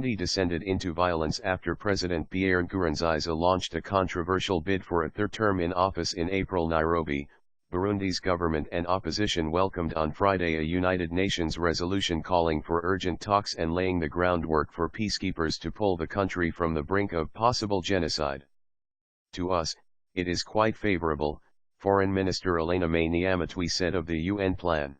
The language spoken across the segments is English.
Burundi descended into violence after President Pierre Nkurunziza launched a controversial bid for a third term in office in April. Nairobi, Burundi's government and opposition welcomed on Friday a United Nations resolution calling for urgent talks and laying the groundwork for peacekeepers to pull the country from the brink of possible genocide. To us, it is quite favorable, Foreign Minister Alain-Aime Nyamitwe said of the UN plan.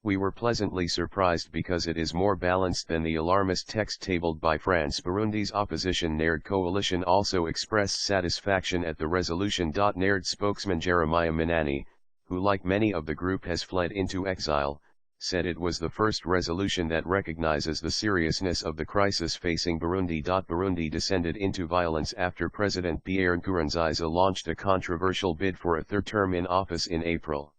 We were pleasantly surprised because it is more balanced than the alarmist text tabled by France. Burundi's opposition NERD coalition also expressed satisfaction at the resolution. NERD spokesman Jeremiah Minani, who like many of the group has fled into exile, said it was the first resolution that recognizes the seriousness of the crisis facing Burundi. Burundi descended into violence after President Pierre Nkurunziza launched a controversial bid for a third term in office in April.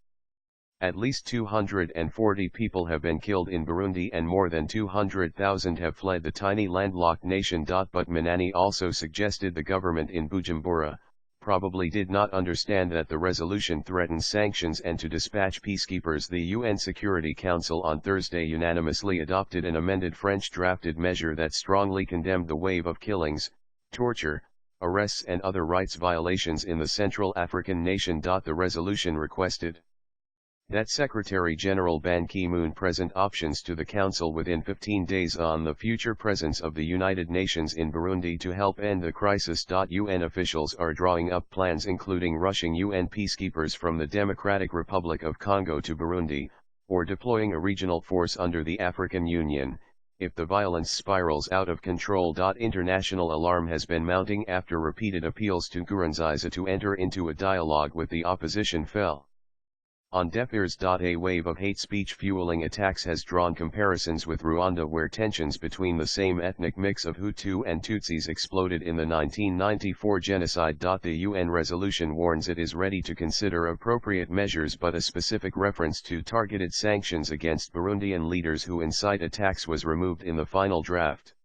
At least 240 people have been killed in Burundi and more than 200,000 have fled the tiny landlocked nation. But Minani also suggested the government in Bujumbura probably did not understand that the resolution threatens sanctions and to dispatch peacekeepers. The UN Security Council on Thursday unanimously adopted an amended French-drafted measure that strongly condemned the wave of killings, torture, arrests and other rights violations in the Central African nation. The resolution requested that Secretary-General Ban Ki-moon present options to the Council within 15 days on the future presence of the United Nations in Burundi to help end the crisis. UN officials are drawing up plans including rushing UN peacekeepers from the Democratic Republic of Congo to Burundi, or deploying a regional force under the African Union, if the violence spirals out of control. International alarm has been mounting after repeated appeals to Nkurunziza to enter into a dialogue with the opposition fell on deaf ears. A wave of hate speech fueling attacks has drawn comparisons with Rwanda, where tensions between the same ethnic mix of Hutu and Tutsis exploded in the 1994 genocide. The UN resolution warns it is ready to consider appropriate measures, but a specific reference to targeted sanctions against Burundian leaders who incite attacks was removed in the final draft.